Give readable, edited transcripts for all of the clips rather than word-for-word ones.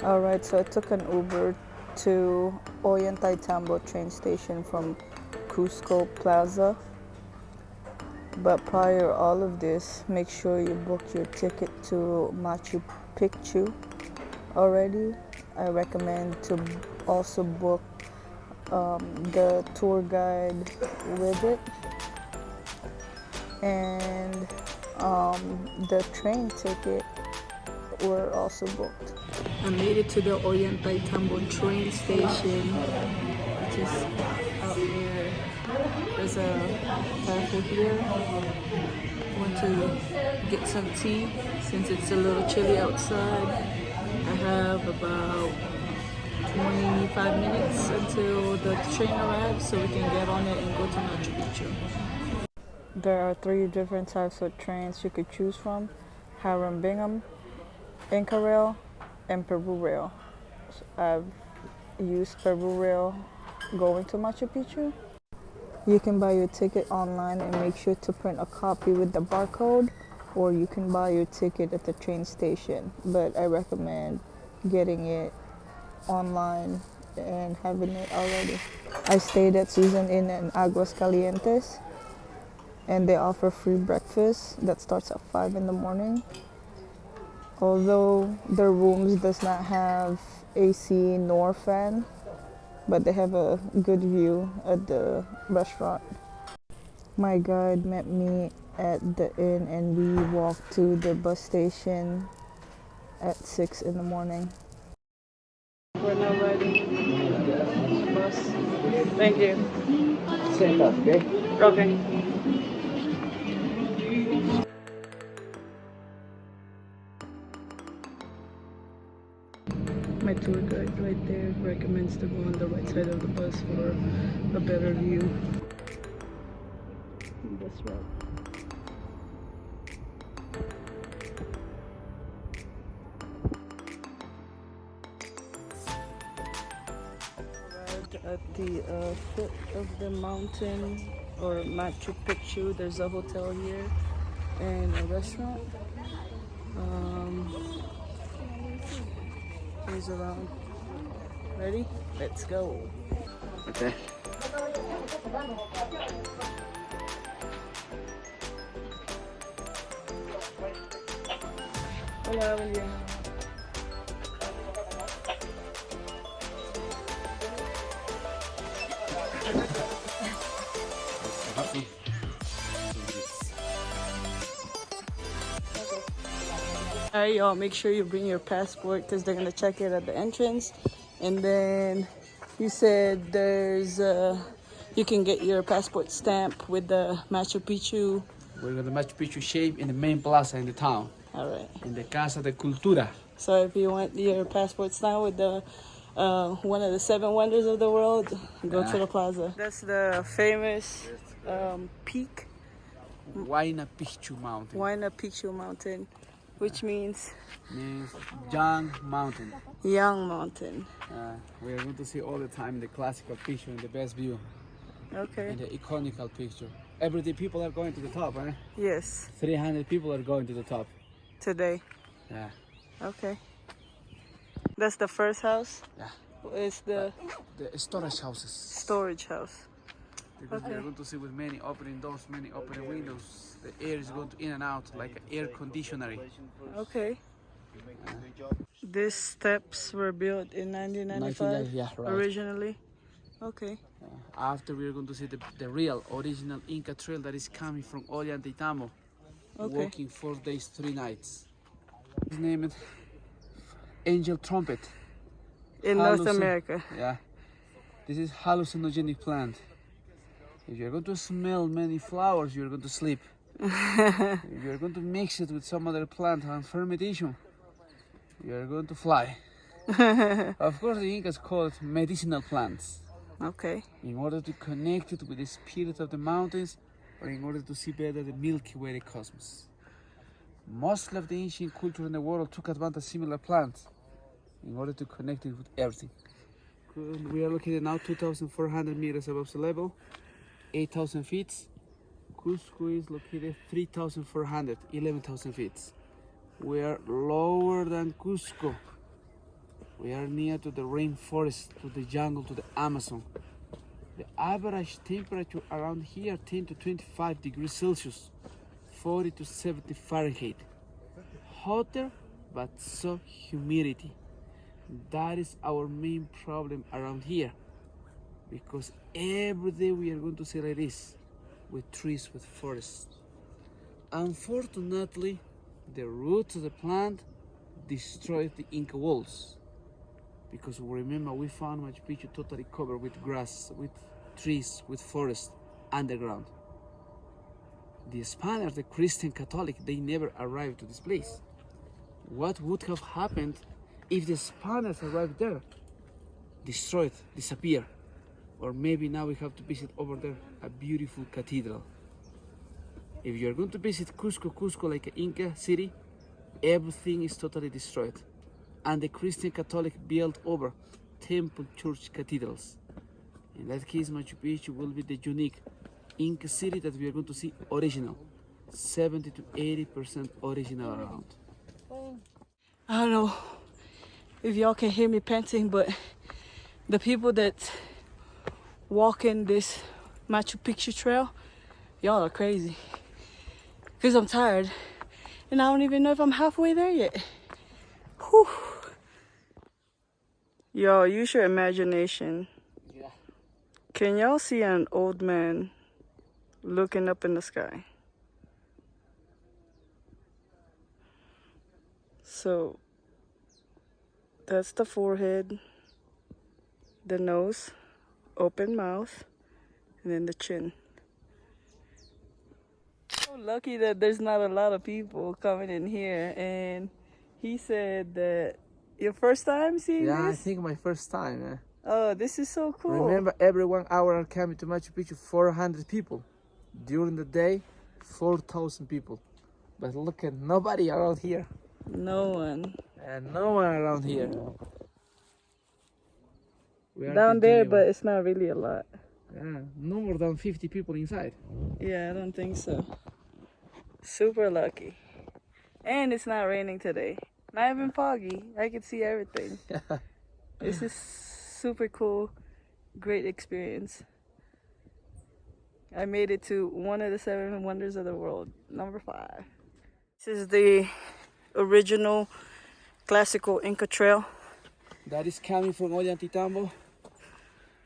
Alright, so I took an Uber to Ollantaytambo train station from Cusco Plaza. But prior all of this, make sure you book your ticket to Machu Picchu already. I recommend to also book the tour guide with it, and the train ticket were also booked. I made it to the Ollantaytambo train station, which is out here. There's a cafe here. Want to get some tea since it's a little chilly outside. I have about 25 minutes until the train arrives so we can get on it and go to Machu Picchu. There are 3 different types of trains you could choose from: Hiram Bingham, Inca Rail, and Peru Rail. So I've used Peru Rail going to Machu Picchu. You can buy your ticket online and make sure to print a copy with the barcode, or you can buy your ticket at the train station. But I recommend getting it online and having it already. I stayed at Susan Inn in Aguas Calientes, and they offer free breakfast that starts at 5 in the morning. Although their rooms does not have AC nor fan, but they have a good view at the restaurant. My guide met me at the inn and we walked to the bus station at 6 in the morning. We're now riding the bus. Thank you. Same up, okay? Okay. My tour guide right there recommends to go on the right side of the bus for a better view. Bus route. Arrived at the foot of the mountain, or Machu Picchu. There's a hotel here and a restaurant. Here's around. Ready? Let's go. Okay. Hola, buen día. Alright, y'all, make sure you bring your passport because they're gonna check it at the entrance. And then you said there's you can get your passport stamp with the Machu Picchu. We're got the Machu Picchu shape in the main plaza in the town. Alright. In the Casa de Cultura. So if you want your passport stamp with the one of the 7 wonders of the world, go to the plaza. That's the famous peak. Huayna Picchu Mountain. Huayna Picchu Mountain, which means young mountain. young mountain. We are going to see all the time the classical picture and the best view. Okay. And the iconical picture. Every day people are going to the top, eh? Yes. 300 people are going to the top. Today. Yeah. Okay. That's the first house? Yeah. It's the storage houses. storage house. Because we are going to see with many opening doors, many opening windows. The air is going to in and out like an air conditioner. Okay. These steps were built in 1995 yeah, right. originally. Okay. After we are going to see the real original Inca trail that is coming from Ollantaytambo. Okay. Walking 4 days, 3 nights. It's named Angel Trumpet. In North America. Yeah. This is hallucinogenic plant. If you're going to smell many flowers, you're going to sleep. If you're going to mix it with some other plant and fermentation, you're going to fly. Of course, the Incas call it medicinal plants. Okay. In order to connect it with the spirit of the mountains, or in order to see better the Milky Way cosmos. Most of the ancient culture in the world took advantage of similar plants in order to connect it with everything. We are located now 2,400 meters above sea level, 8,000 feet. Cusco is located 3,400, 11,000 feet. We are lower than Cusco. We are near to the rainforest, to the jungle, to the Amazon. The average temperature around here 10 to 25 degrees Celsius, 40 to 70 Fahrenheit. Hotter, but so humidity. That is our main problem around here. Because every day we are going to see like this, with trees, with forests. Unfortunately, the roots of the plant destroyed the Inca walls. Because remember, we found Machu Picchu totally covered with grass, with trees, with forest, underground. The Spaniards, the Christian Catholic, they never arrived to this place. What would have happened if the Spaniards arrived there? Destroyed, disappeared. Or maybe now we have to visit over there a beautiful cathedral. If you're going to visit Cusco like an Inca city, everything is totally destroyed. And the Christian Catholic built over temple, church, cathedrals. In that case, Machu Picchu will be the unique Inca city that we are going to see original. 70 to 80% original around. I don't know if y'all can hear me panting, but the people that walking this Machu Picchu trail, y'all are crazy. Because I'm tired and I don't even know if I'm halfway there yet. Whew. Y'all, use your imagination. Yeah. Can y'all see an old man looking up in the sky? So that's the forehead, the nose, open mouth, and then the chin. So lucky that there's not a lot of people coming in here. And he said that your first time seeing this? Yeah, I think my first time. Oh, this is so cool. Remember, every 1 hour are coming to Machu Picchu 400 people. During the day, 4,000 people. But look at nobody around here. No one. And no one around here. We are Down there, continuing. but it's not really a lot. Yeah, no more than 50 people inside. Yeah, I don't think so. Super lucky. And it's not raining today. Not even foggy. I can see everything. This is super cool. Great experience. I made it to one of the 7 wonders of the world, number 5. This is the original classical Inca trail. That is coming from Ollantaytambo.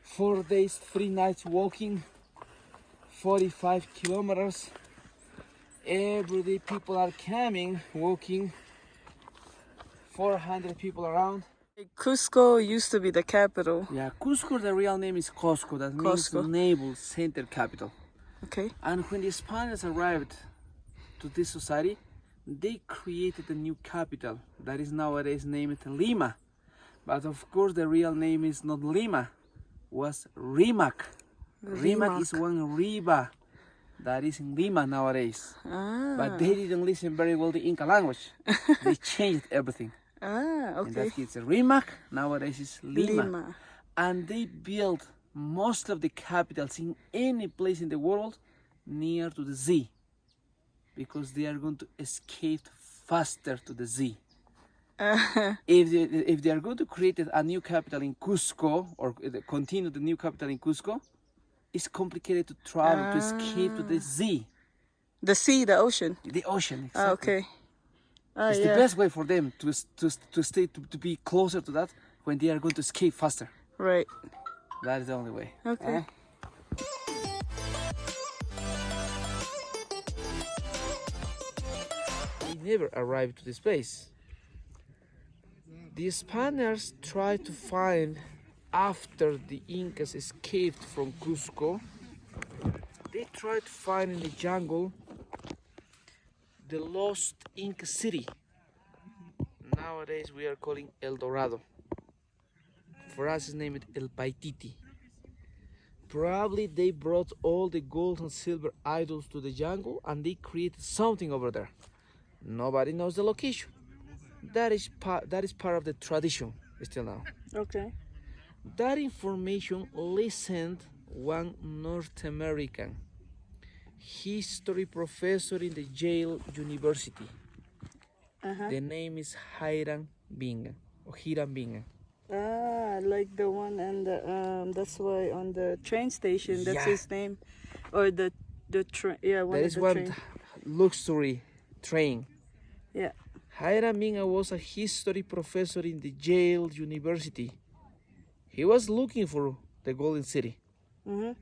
4 days, 3 nights walking, 45 kilometers. Every day people are coming, walking, 400 people around. Cusco used to be the capital. Yeah, Cusco, the real name is Cusco, that means Cusco. naval center capital. Okay. And when the Spaniards arrived to this society, they created a new capital that is nowadays named Lima. But of course the real name is not Lima, was Rimac. Rimac is one river that is in Lima nowadays. But they didn't listen very well the Inca language. They changed everything. Okay. In that case, Rimac nowadays is Lima. And they built most of the capitals in any place in the world near to the sea, because they are going to escape faster to the sea. If they are going to create a new capital in Cusco, or continue the new capital in Cusco, it's complicated to travel, to escape to the sea. The sea, the ocean. The ocean, exactly. Okay. It's the best way for them to be closer to that when they are going to escape faster. Right. That is the only way. Okay. They never arrived to this place. The Spaniards tried to find, after the Incas escaped from Cusco, they tried to find in the jungle the lost Inca city. Nowadays we are calling El Dorado. For us it's named El Paititi. Probably they brought all the gold and silver idols to the jungle and they created something over there. Nobody knows the location. That is part of the tradition still now. Okay. That information listened one North American history professor in the Yale University. The name is Hiram Bingham. Ah, like the one and the that's why on the train station. That's Yeah, his name, or the train. Yeah, one there of is the one train. luxury train. Yeah. Jaira Minga was a history professor in the Yale University. He was looking for the Golden City. Mhm.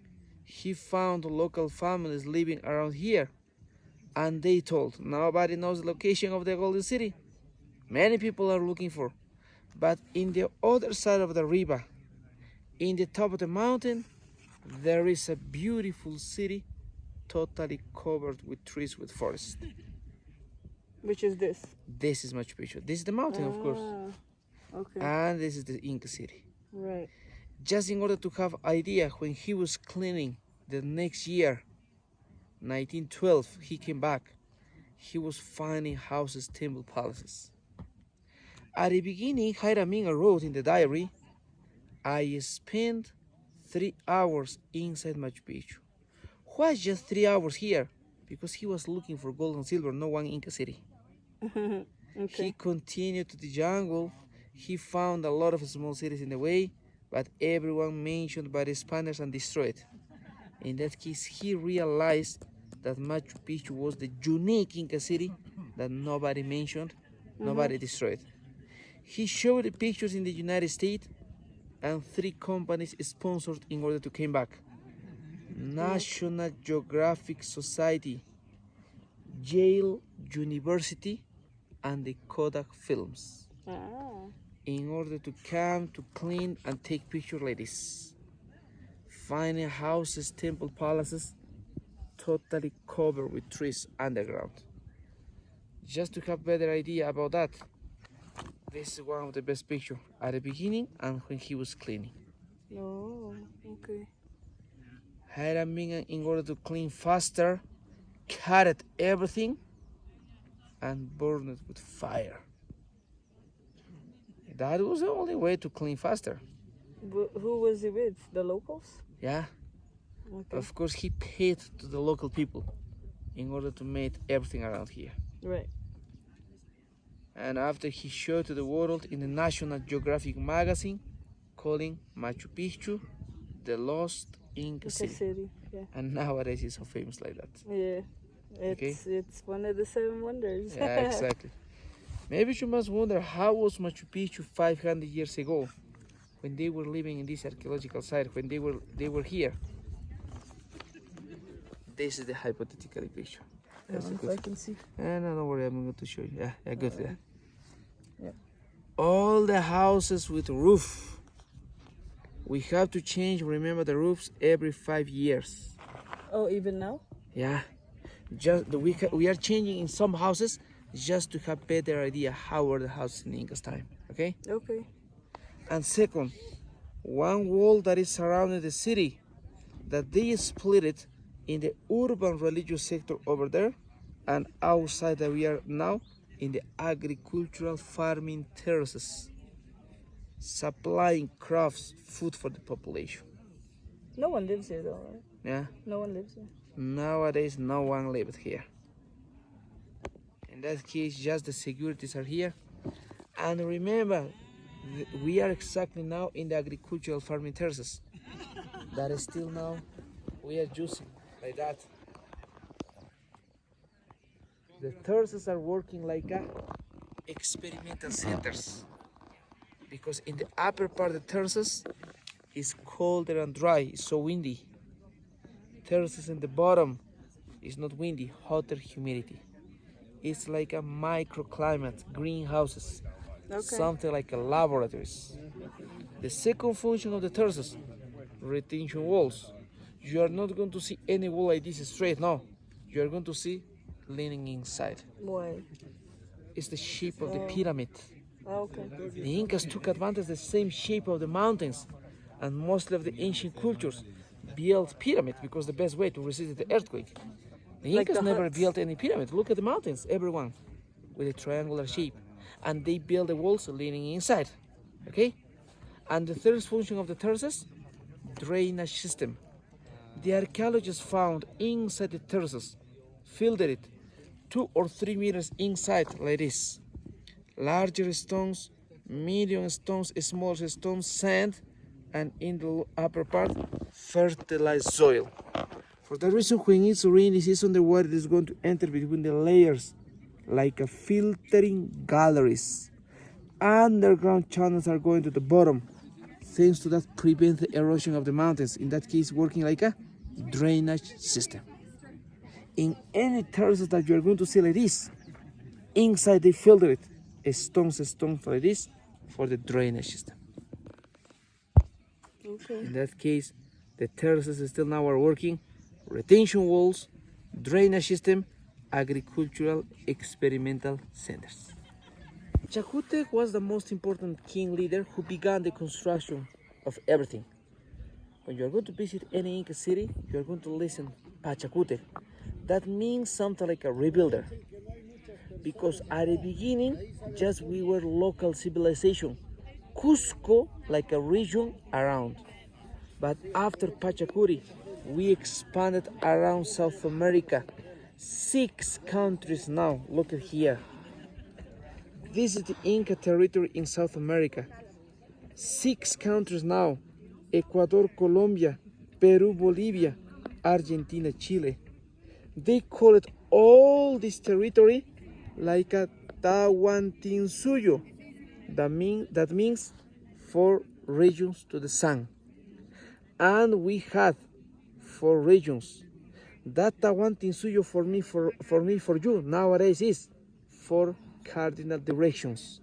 He found local families living around here, and they told nobody knows the location of the Golden City. Many people are looking for, but in the other side of the river, in the top of the mountain, there is a beautiful city totally covered with trees with forest. Which is this? This is Machu Picchu. This is the mountain, of course, Ah, okay. and this is the Inca city. Right. Just in order to have idea, when he was cleaning the next year, 1912, he came back. He was finding houses, temple palaces. At the beginning, Jaira Minga wrote in the diary, I spent 3 hours inside Machu Picchu. Why just 3 hours here? Because he was looking for gold and silver, no one in Inca City. Okay. He continued to the jungle. He found a lot of small cities in the way, but everyone mentioned by the Spaniards and destroyed. In that case, he realized that Machu Picchu was the unique Inca city that nobody mentioned, nobody destroyed. He showed the pictures in the United States, and 3 companies sponsored in order to come back. National Geographic Society, Yale University, and the Kodak Films, Ah. in order to come to clean and take pictures like this. Finding houses, temple palaces, totally covered with trees underground. Just to have better idea about that, this is one of the best pictures at the beginning and when he was cleaning. Oh, okay. Jaira Minga, in order to clean faster, cut everything and burned it with fire. That was the only way to clean faster. Who was he with? The locals? Yeah. Okay. Of course, he paid to the local people in order to make everything around here. Right. And after he showed to the world in the National Geographic magazine, calling Machu Picchu the lost Inca City. Yeah. And nowadays it's so famous like that. Yeah. It's one of the 7 wonders. Yeah, exactly. Maybe you must wonder how was Machu Picchu 500 years ago, when they were living in this archaeological site, when they were here. This is the hypothetical picture. That's If good. I can see. No, don't worry, I'm going to show you. Yeah, good. Yeah. Yeah. All the houses with roof. We have to change, remember, the roofs every 5 years. Oh, even now? Yeah. We are changing in some houses just to have better idea how were the houses in Inca's time. Okay? Okay. And second, one wall that is surrounding the city, that they split it in the urban religious sector over there, and outside that we are now in the agricultural farming terraces, supplying crops, food for the population. No one lives here though, right? Yeah. No one lives here. Nowadays, no one lives here. In that case, just the securities are here. And remember, we are exactly now in the agricultural farming terraces. That is still now we are using like that. The terraces are working like experimental centers, because in the upper part of the terraces is colder and dry, it's so windy. Terraces in the bottom is not windy, hotter humidity. It's like a microclimate, greenhouses, something like a laboratories. The second function of the terraces, retention walls. You are not going to see any wall like this straight, no. You are going to see leaning inside. Why? It's the shape of the pyramid. Okay. The Incas took advantage of the same shape of the mountains, and most of the ancient cultures built pyramids because the best way to resist the earthquake. The Like Incas the never huts. built any pyramid. Look at the mountains, everyone, with a triangular shape. And they built the walls leaning inside, okay? And the third function of the terraces, drainage system. The archaeologists found inside the terraces, filled it 2 or 3 meters inside like this. Larger stones medium stones, small stones, sand, and in the upper part, fertilized soil. For that reason, when it's rainy season, the water is going to enter between the layers like a filtering galleries. Underground channels are going to the bottom. Thanks to that, prevent the erosion of the mountains. In that case, working like a drainage system. In any terraces that you are going to see like this, inside they filter it, stones like this, for the drainage system. Okay. In that case, the terraces still now are working, retention walls, drainage system, agricultural experimental centers. Chacutec was the most important king leader who began the construction of everything. When you are going to visit any Inca city, you are going to listen Pachacutec. That means something like a rebuilder. Because at the beginning, just we were local civilization. Cusco like a region around. But after Pachacuri, we expanded around South America. 6 countries now, look at here. This is the Inca territory in South America. 6 countries now: Ecuador, Colombia, Peru, Bolivia, Argentina, Chile. They call it all this territory like a Tahuantinsuyo. That means 4 regions to the sun. And we had 4 regions. That Tahuantinsuyo for me, for you, nowadays is 4 cardinal directions,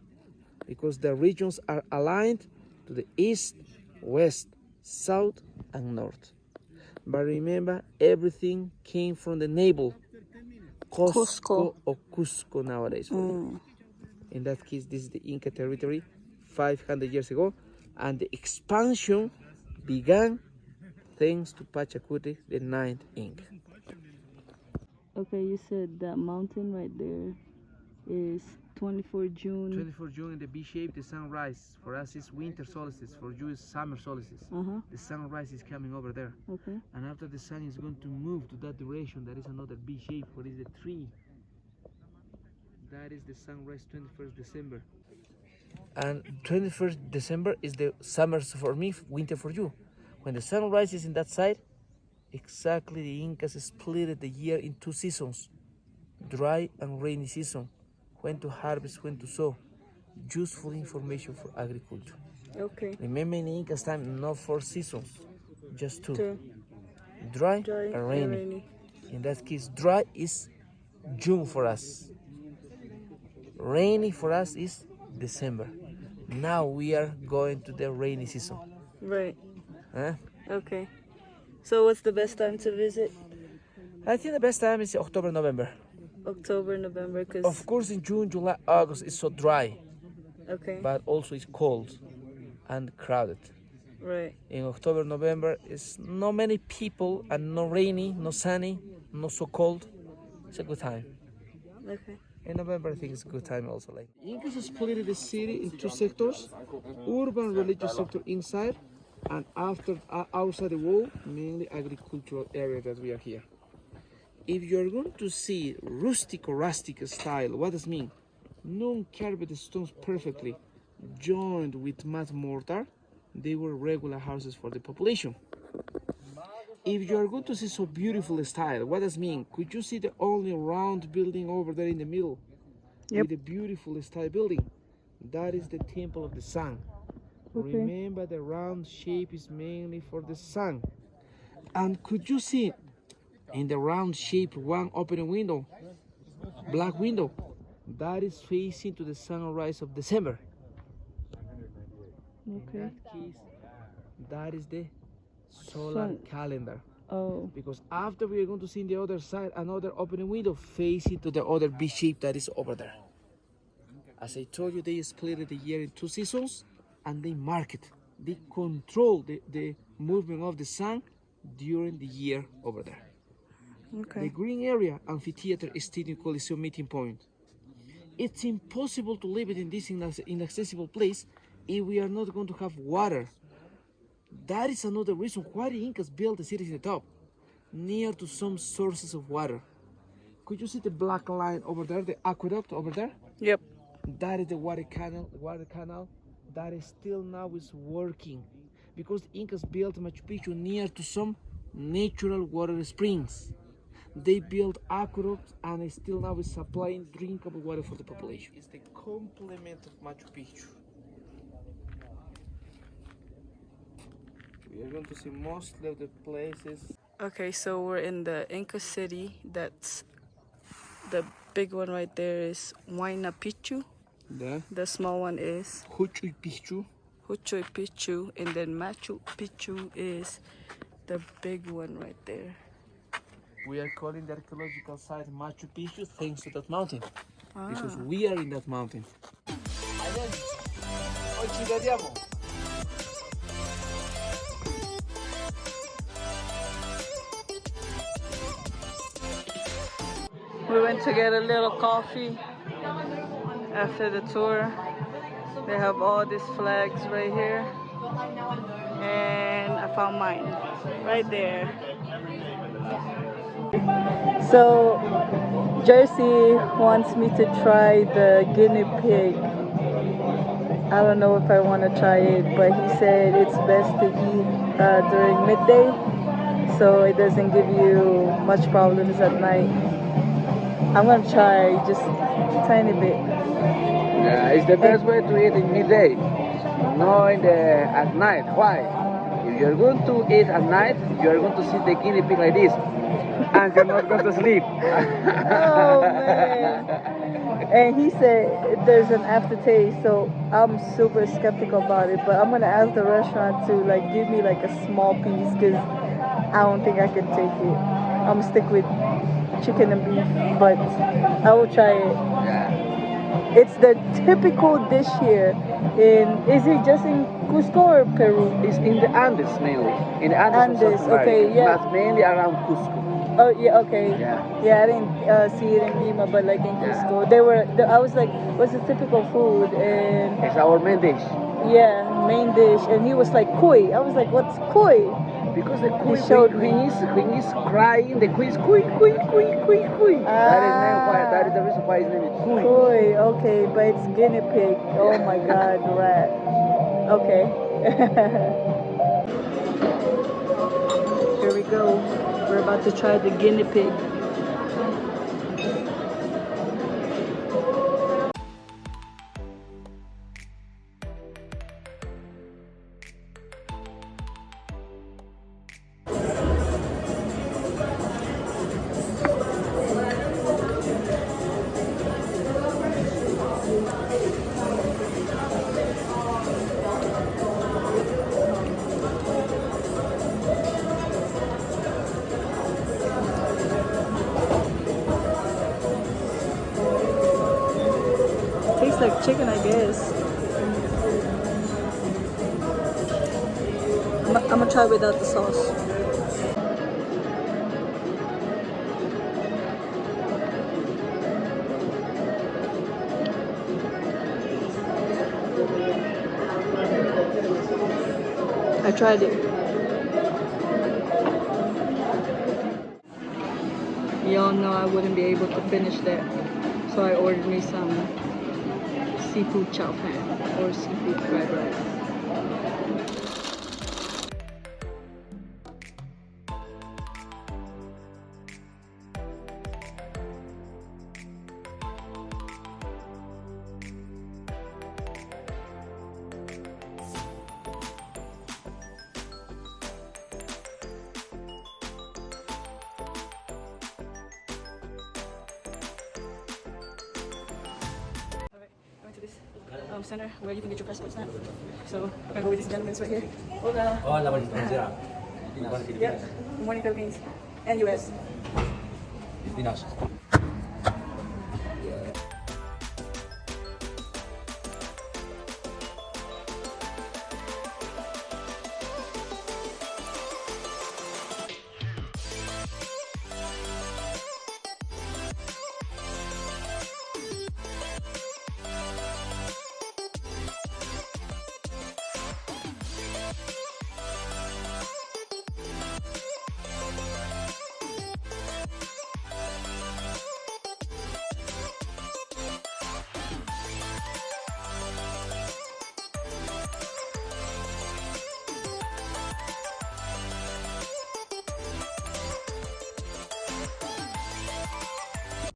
because the regions are aligned to the east, west, south, and north. But remember, everything came from the navel, Cusco or Cusco nowadays. In that case, this is the Inca territory 500 years ago, and the expansion began thanks to Pachacutec, the 9th Inca. Okay, you said that mountain right there is 24 June. 24 June in the B shape, the sunrise. For us it's winter solstice, for you is summer solstice. The sunrise is coming over there. Okay. And after the sun is going to move to that direction, there is another B shape, what is the tree. That is the sunrise 21st December. And 21st December is the summer for me, winter for you. When the sun rises in that side, exactly the Incas split the year in 2 seasons, dry and rainy season, when to harvest, when to sow. Useful information for agriculture. Okay. Remember, in Inca's time, not 4 seasons, just 2. 2. Dry and rainy. In that case, dry is June for us. Rainy for us is December. Now we are going to the rainy season. Right. Huh? Okay. So what's the best time to visit? I think the best time is October, November. October, November, because... Of course, in June, July, August, it's so dry. Okay. But also it's cold and crowded. Right. In October, November, it's not many people and no rainy, no sunny, not so cold. It's a good time. Okay. In November, I think it's a good time also. Like Incas split the city in 2 sectors: urban religious sector inside, and outside the wall, mainly agricultural area that we are here. If you're going to see rustic or rustic style, what does it mean? Non-carved stones perfectly joined with mud mortar, they were regular houses for the population. If you are going to see so beautiful style, what does it mean? Could you see the only round building over there in the middle? Yep. With a beautiful style building? That is the Temple of the Sun. Okay. Remember, the round shape is mainly for the sun. And could you see in the round shape one open window, black window? That is facing to the sunrise of December. Okay. In that case, that is the solar calendar. Oh. Because after we are going to see in the other side another opening window facing to the other B shape that is over there. As I told you, they split the year in 2 seasons, and they mark it. They control the movement of the sun during the year over there. Okay. The green area, amphitheater, stadium, coliseum, meeting point. It's impossible to live in this inaccessible place if we are not going to have water. That is another reason why the Incas built the cities in the top, near to some sources of water. Could you see the black line over there, the aqueduct over there? Yep. That is the water canal that is still now is working, because the Incas built Machu Picchu near to some natural water springs. They built aqueducts and it still now is supplying drinkable water for the population. It's the complement of Machu Picchu. We are going to see mostly of the places. Okay, so we're in the Inca city. That's the big one right there is Huayna Picchu. The small one is Machu Picchu. Machu Picchu, and then Machu Picchu is the big one right there. We are calling the archaeological site Machu Picchu thanks to that mountain. Because we are in that mountain. We went to get a little coffee after the tour. They have all these flags right here. And I found mine right there. So Jersey wants me to try the guinea pig. I don't know if I want to try it, but he said it's best to eat during midday, so it doesn't give you much problems at night. I'm gonna try just a tiny bit. Yeah, it's the best way to eat in midday, not at night. Why? If you're going to eat at night, you're going to see the guinea pig like this, and you're not going to sleep. Oh man! And he said there's an aftertaste, so I'm super skeptical about it. But I'm gonna ask the restaurant to like give me like a small piece, because I don't think I can take it. I'm gonna stick with chicken and beef, but I will try it. Yeah. It's the typical dish here. Is it just in Cusco or Peru? It's in the Andes mainly. In the Andes, of South okay, America. yeah. But mainly around Cusco. Oh yeah, okay. Yeah. I didn't see it in Lima, but like in Cusco, I was like, what's the typical food? And it's our main dish. Yeah, main dish. And he was like, koi. I was like, what's koi? Because the koi, when he's crying, the koi is koi, koi, koi, koi, koi. That is the reason why his name is koi. Koi, okay, but it's guinea pig. Oh my god, rat. Okay. Here we go. We're about to try the guinea pig. Tastes like chicken, I guess. I'm gonna try without the sauce. I tried it. Y'all know I wouldn't be able to finish that, so I ordered me some seafood chow fan or seafood fried rice. Center where you can get your passport stamp. So I'm gonna go with these gentlemen right here. Hola. Hola, buenos días. Yep. Good morning, Philippines and US. Filipinas.